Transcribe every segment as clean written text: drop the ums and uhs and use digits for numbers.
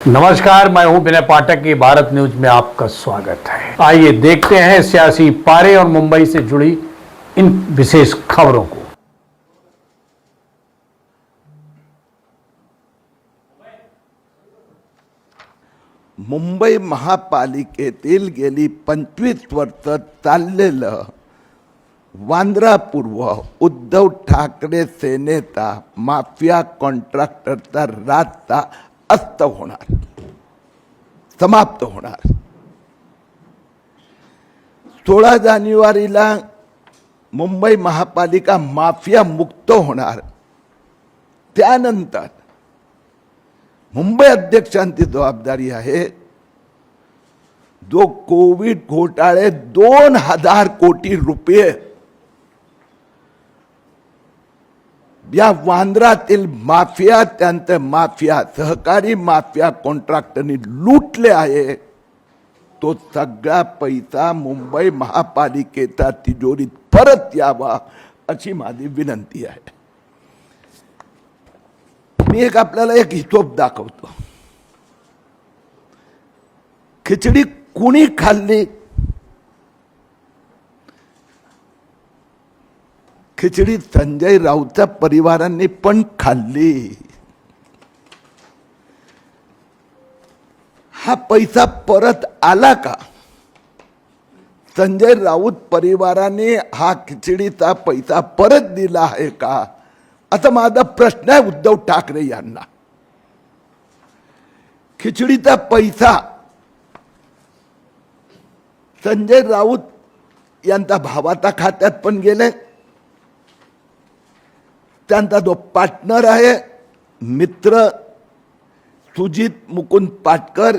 नमस्कार, मैं हूं विनय पाठक की भारत न्यूज में आपका स्वागत है। आइए देखते हैं सियासी पारे और मुंबई से जुड़ी इन विशेष खबरों को। मुंबई महापालिकेतील गेली 25 वर्ष चाललेलं वांद्रा पूर्व उद्धव ठाकरे सेनेचा माफिया कॉन्ट्रॅक्टरचा राजचा अस्त होणार, समाप्त होणार। 16 जानेवारीला मुंबई महापालिका माफिया मुक्त होणार। त्यानंतर मुंबई अध्यक्षांची जबाबदारी आहे जो कोविड घोटाळे 2000 कोटी रुपये या वांद्रातील माफिया, त्यांचे माफिया सहकारी माफिया कॉन्ट्रॅक्टरनी लुटले आहे। तो सगळा पैसा मुंबई महापालिकेच्या तिजोरीत परत यावा अशी माझी विनंती आहे। मी आपल्याला एक हिशोब दाखवतो। खिचडी कुणी खाल्ली? खिचडी संजय राऊतच्या परिवारांनी पण खाल्ली। हा पैसा परत आला का? संजय राऊत परिवाराने हा खिचडीचा पैसा परत दिला आहे का, असा माझा प्रश्न आहे उद्धव ठाकरे यांना। खिचडीचा पैसा संजय राऊत यांचा भावाच्या खात्यात पण गेले, त्यांचा जो पार्टनर आहे मित्र सुजित मुकुंद पाटकर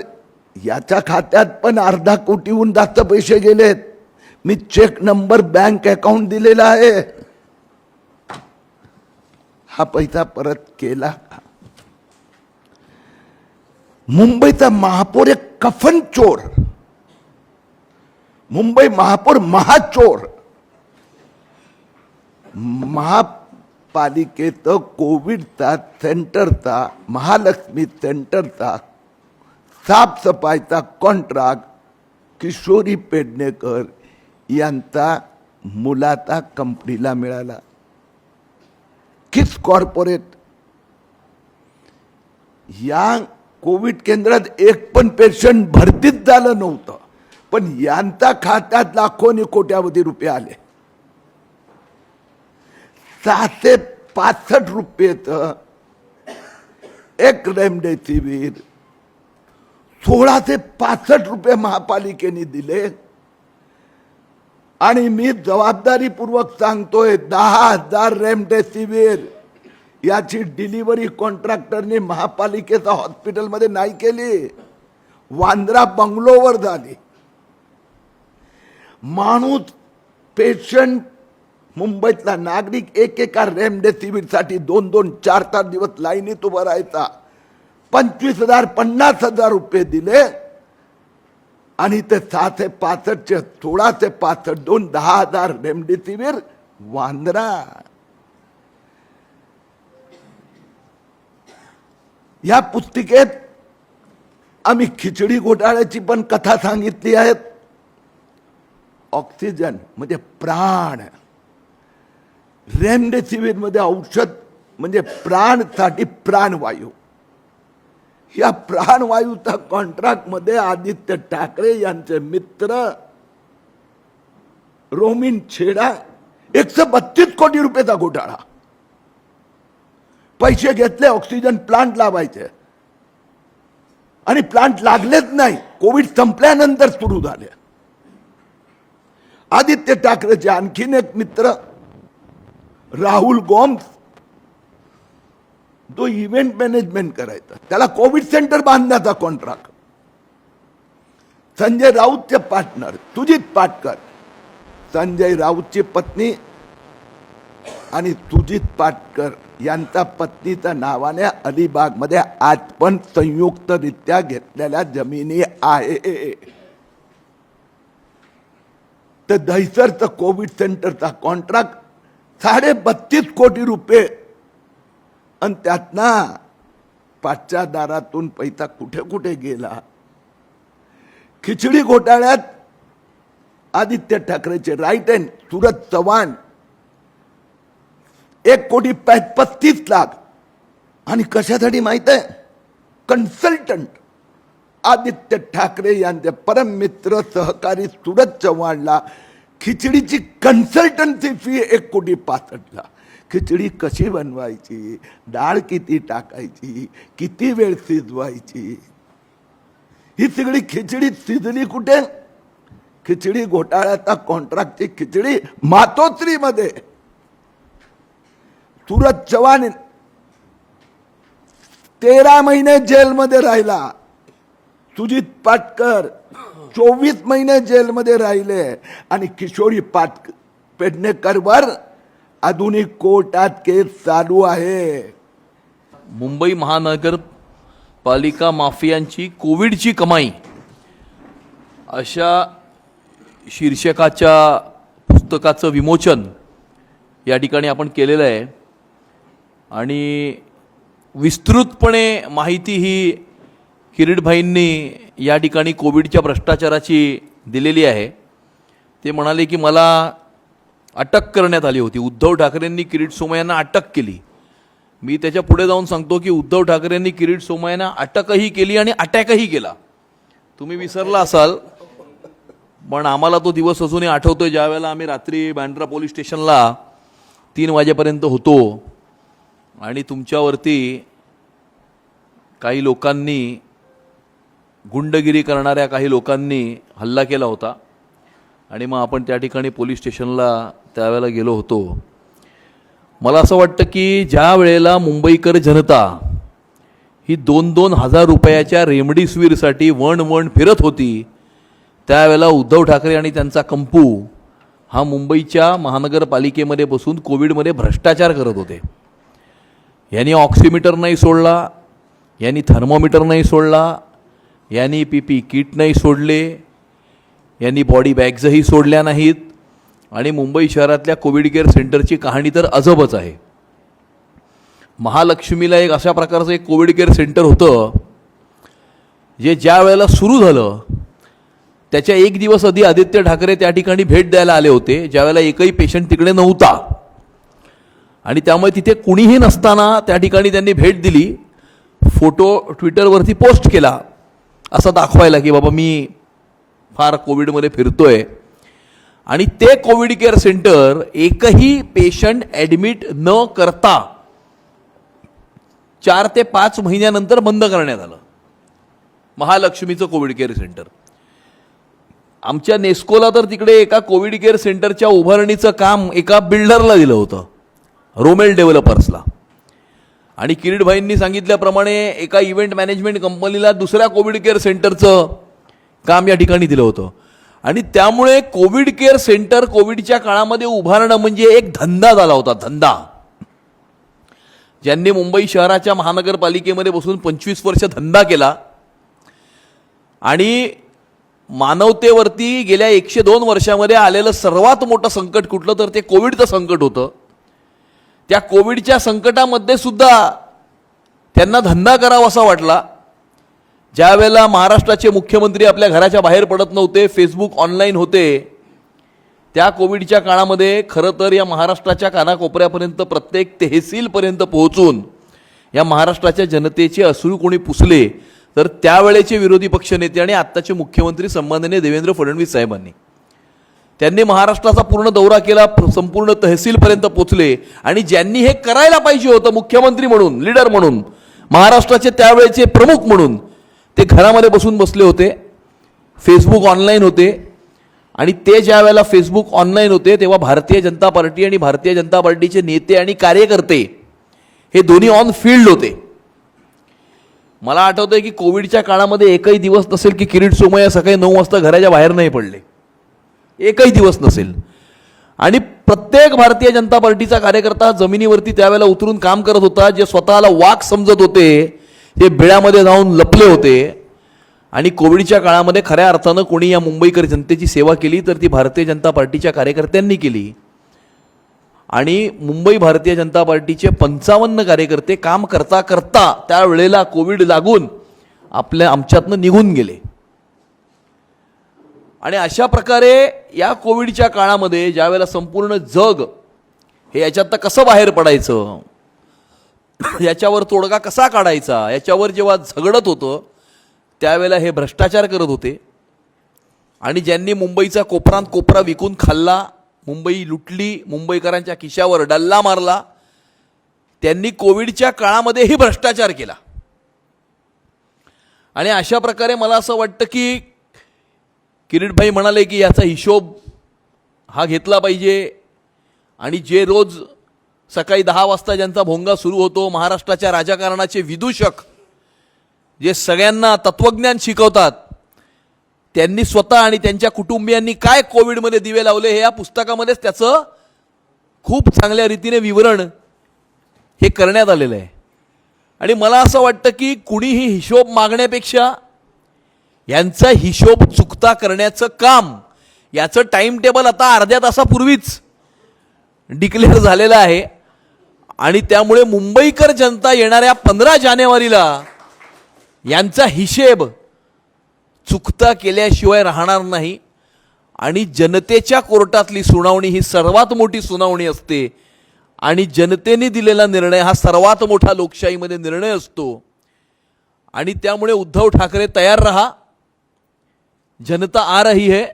याच्या खात्यात पण अर्धा कोटीहून जास्त पैसे गेलेत। मी चेक नंबर बँक अकाउंट दिलेला आहे। हा पैसा परत केला का? मुंबईचा महापौर एक कफन चोर, मुंबई महापौर महाचोर। महापालिकेचं कोविडचा सेंटरचा, महालक्ष्मी सेंटरचा साफसफाईचा कॉन्ट्रॅक्ट किशोरी पेडणेकर यांचा मुलाचा कंपनीला मिळाला। किस कॉर्पोरेट या कोविड केंद्रात एक पण पेशंट भरतीच झालं नव्हतं, पण यांच्या खात्यात लाखोनी कोट्यावधी रुपये आले। 665 रुपयेचं एक रेमडेसिवीर 1665 रुपये महापालिकेने दिले। आणि मी जबाबदारीपूर्वक सांगतोय 10,000 रेमडेसिवीर याची डिलिव्हरी कॉन्ट्रॅक्टरने महापालिकेच्या हॉस्पिटलमध्ये नाही केली, वांद्रा बंगलोवर झाली। माणूस पेशंट मुंबईतला नागरिक एकेका रेमडेसिवीर साठी 2-2, 4-4 दिवस लाईनीत उभा राहायचा। 25,000 50,000 रुपये दिले आणि ते 665 चे 1665 दोन 10,000 रेमडेसिवीर वांद्रा। या पुस्तिकेत आम्ही खिचडी घोटाळ्याची पण कथा सांगितली आहे। ऑक्सिजन म्हणजे प्राण, रेमडेसिवीर मध्ये औषध म्हणजे प्राणसाठी प्राणवायू। या प्राणवायूचा कॉन्ट्रॅक्ट मध्ये आदित्य ठाकरे यांचे मित्र रोमिन छेडा 132 कोटी रुपयाचा घोटाळा। पैसे घेतले ऑक्सिजन प्लांट लावायचे आणि प्लांट लागलेच नाही, कोविड संपल्यानंतर सुरू झाले। आदित्य ठाकरेचे आणखीन एक मित्र राहुल गोम्स जो इव्हेंट मॅनेजमेंट करायचा, त्याला कोविड सेंटर बांधण्याचा कॉन्ट्रॅक्ट। संजय राऊतचे पार्टनर सुजित पाटकर, संजय राऊतची पत्नी आणि सुजित पाटकर यांच्या पत्नीच्या नावाने अलिबाग मध्ये आज पण संयुक्तरित्या घेतलेल्या जमिनी आहे। तर दहिसरचं कोविड सेंटरचा कॉन्ट्रॅक्ट 32.5 कोटी रुपये आणि त्यातना पाठच्या दारातून पैसा कुठे कुठे गेला. खिचडी घोटाळ्यात आदित्य ठाकरेचे राईट हँड सूरज चव्हाण 1,35,00,000 आणि कशासाठी माहित आहे? कन्सल्टंट आदित्य ठाकरे यांचे परम मित्र सहकारी सूरज चव्हाणला खिचडीची कन्सल्टन्सी फी 1,65,00,000. खिचडी कशी बनवायची, डाळ किती टाकायची, किती वेळ शिजवायची, ही सगळी खिचडी शिजली कुठे? खिचडी घोटाळ्याचा कॉन्ट्रॅक्टची खिचडी मातोश्रीमध्ये. सूरज चव्हाण 13 महिने जेलमध्ये राहिला. सुजित पाटकर 24 महिने जेलमध्ये राहिले आणि किशोरी पेडणेकरवर आधुनिक कोर्टात केस चालू आहे. मुंबई महानगरपालिका माफियांची कोविडची कमाई अशा शीर्षकाच्या पुस्तकाचं विमोचन या ठिकाणी आपण केलेलं आहे आणि विस्तृतपणे माहिती ही किरीटभाईंनी या ठिकाणी कोविडच्या भ्रष्टाचाराची दिलेली आहे. ते म्हणाले की मला अटक करण्यात आली होती. उद्धव ठाकरेंनी किरीट सोमय्यांना अटक केली. मी त्याच्या पुढे जाऊन सांगतो की उद्धव ठाकरेंनी किरीट सोमय्यांना अटकही केली आणि अटॅकही केला. तुम्ही विसरला असाल पण आम्हाला तो दिवस अजूनही आठवतोय ज्यावेळेला आम्ही रात्री बँड्रा पोलीस स्टेशनला 3 वाजेपर्यंत होतो आणि तुमच्यावरती काही लोकांनी, गुंडगिरी करणाऱ्या काही लोकांनी हल्ला केला होता आणि मग आपण त्या ठिकाणी पोलीस स्टेशनला त्यावेळेला गेलो होतो. मला असं वाटतं की ज्या वेळेला मुंबईकर जनता ही 2-2 हजार रुपयाच्या रेमडेसिवीरसाठी वण फिरत होती त्यावेळेला उद्धव ठाकरे आणि त्यांचा कंपू हा मुंबईच्या महानगरपालिकेमध्ये बसून कोविडमध्ये भ्रष्टाचार करत होते. यांनी ऑक्सिमीटर नाही सोडला, यांनी थर्मोमीटर नाही सोडला, यांनी PPE किट नाही सोडले, यांनी बॉडी बॅग्सही सोडल्या नाहीत आणि मुंबई शहरातल्या कोविड केअर सेंटरची कहाणी तर अजबच आहे. महालक्ष्मीला एक अशा प्रकारचं एक कोविड केअर सेंटर होतं जे ज्या वेळेला सुरू झालं त्याच्या 1 दिवस आधी आदित्य ठाकरे त्या ठिकाणी भेट द्यायला आले होते, ज्यावेळेला एकही पेशंट तिकडे नव्हता आणि त्यामुळे तिथे कुणीही नसताना त्या ठिकाणी त्यांनी भेट दिली. फोटो ट्विटरवरती पोस्ट केला असं दाखवायला की बाबा मी फार कोविडमध्ये फिरतोय. आणि ते कोविड केअर सेंटर एकही पेशंट ॲडमिट न करता 4 ते 5 महिन्यानंतर बंद करण्यात आलं. महालक्ष्मीचं कोविड केअर सेंटर. आमच्या नेस्कोला तर तिकडे एका कोविड केअर सेंटरच्या उभारणीचं काम एका बिल्डरला दिलं होतं, रोमेल डेव्हलपर्सला. आणि किरीटभाईंनी सांगितल्याप्रमाणे एका इव्हेंट मॅनेजमेंट कंपनीला दुसऱ्या कोविड केअर सेंटरचं काम या ठिकाणी दिलं होतं. आणि त्यामुळे कोविड केअर सेंटर कोविडच्या काळामध्ये उभारणं म्हणजे एक धंदा झाला होता, धंदा. ज्यांनी मुंबई शहराच्या महानगरपालिकेमध्ये बसून 25 वर्ष धंदा केला आणि मानवतेवरती गेल्या 102 वर्षामध्ये आलेलं सर्वात मोठं संकट कुठलं तर ते कोविडचं संकट होतं. त्या कोविडच्या संकटामध्ये सुद्धा त्यांना धंदा करावासा वाटला. ज्या वेळेला महाराष्ट्राचे मुख्यमंत्री आपल्या घराच्या बाहेर पडत नव्हते, फेसबुक ऑनलाईन होते, त्या कोविडच्या काळामध्ये खरं तर या महाराष्ट्राच्या कानाकोपऱ्यापर्यंत प्रत्येक तहसीलपर्यंत पोहोचून या महाराष्ट्राच्या जनतेचे अश्रू कोणी पुसले तर त्यावेळेचे विरोधी पक्षनेते आणि आत्ताचे मुख्यमंत्री सन्माननीय देवेंद्र फडणवीस साहेबांनी त्यांनी महाराष्ट्राचा पूर्ण दौरा केला, संपूर्ण तहसीलपर्यंत पोचले. आणि ज्यांनी हे करायला पाहिजे होतं मुख्यमंत्री म्हणून, लीडर म्हणून, महाराष्ट्राचे त्यावेळेचे प्रमुख म्हणून, ते घरामध्ये बसले होते, फेसबुक ऑनलाईन होते. आणि ते ज्या वेळेला फेसबुक ऑनलाईन होते तेव्हा भारतीय जनता पार्टी आणि भारतीय जनता पार्टीचे नेते आणि कार्यकर्ते हे दोन्ही ऑन फील्ड होते. मला आठवतंय की कोविडच्या काळामध्ये एकही दिवस नसेल की किरीट सोमय्या सकाळी 9 वाजता घराच्या बाहेर नाही पडले, एकही दिवस नसेल. आणि प्रत्येक भारतीय जनता पार्टीचा कार्यकर्ता जमिनीवरती त्यावेळेला उतरून काम करत होता. जे स्वतःला वाक समजत होते ते बिळामध्ये जाऊन लपले होते. आणि कोविडच्या काळामध्ये खऱ्या अर्थानं कोणी या मुंबईकर जनतेची सेवा केली तर ती भारतीय जनता पार्टीच्या कार्यकर्त्यांनी केली. आणि मुंबई भारतीय जनता पार्टीचे 55 कार्यकर्ते काम करता करता त्यावेळेला कोविड लागून आमच्यातनं निघून गेले. आणि अशा प्रकारे या कोविडच्या काळामध्ये ज्यावेळेला संपूर्ण जग हे याच्यातनं कसं बाहेर पडायचं, याच्यावर तोडगा कसा काढायचा, याच्यावर जेव्हा झगडत होतं त्यावेळेला हे भ्रष्टाचार करत होते. आणि ज्यांनी मुंबईचा कोपरात कोपरा विकून खाल्ला, मुंबई लुटली, मुंबईकरांच्या खिशावर डल्ला मारला, त्यांनी कोविडच्या काळामध्येही भ्रष्टाचार केला. आणि अशा प्रकारे मला असं वाटतं की किरीटभाई म्हणाले की याचा हिशोब हा घेतला पाहिजे. आणि जे रोज सकाळी 10 वाजता ज्यांचा भोंगा सुरू होतो, महाराष्ट्राच्या राजकारणाचे विदूषक जे सगळ्यांना तत्वज्ञान शिकवतात, त्यांनी स्वतः आणि त्यांच्या कुटुंबियांनी काय कोविडमध्ये दिवे लावले हे या पुस्तकामध्येच त्याचं खूप चांगल्या रीतीने विवरण हे करण्यात आलेलं आहे. आणि मला असं वाटतं की कुणीही हिशोब मागण्यापेक्षा यांचा हिशोब चुकता करण्याचं काम, याचं टाइम टेबल आता अर्ध्या तासापूर्वीच डिक्लेअर झालेलं आहे. आणि त्यामुळे मुंबईकर जनता येणाऱ्या 15 जानेवारीला यांचा हिशेब चुकता केल्याशिवाय राहणार नाही. आणि जनतेच्या कोर्टातली सुनावणी ही सर्वात मोठी सुनावणी असते. आणि जनतेने दिलेला निर्णय हा सर्वात मोठा लोकशाहीमध्ये निर्णय असतो. आणि त्यामुळे उद्धव ठाकरे तयार रहा, जनता आ रही है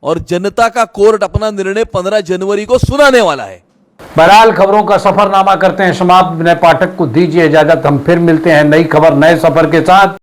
और जनता का कोर्ट अपना निर्णय 15 जनवरी को सुनाने वाला है. बहरहाल खबरों का सफरनामा करते हैं समाप्त. विनय पाठक को दीजिए इजाजत. हम फिर मिलते हैं नई खबर नए सफर के साथ.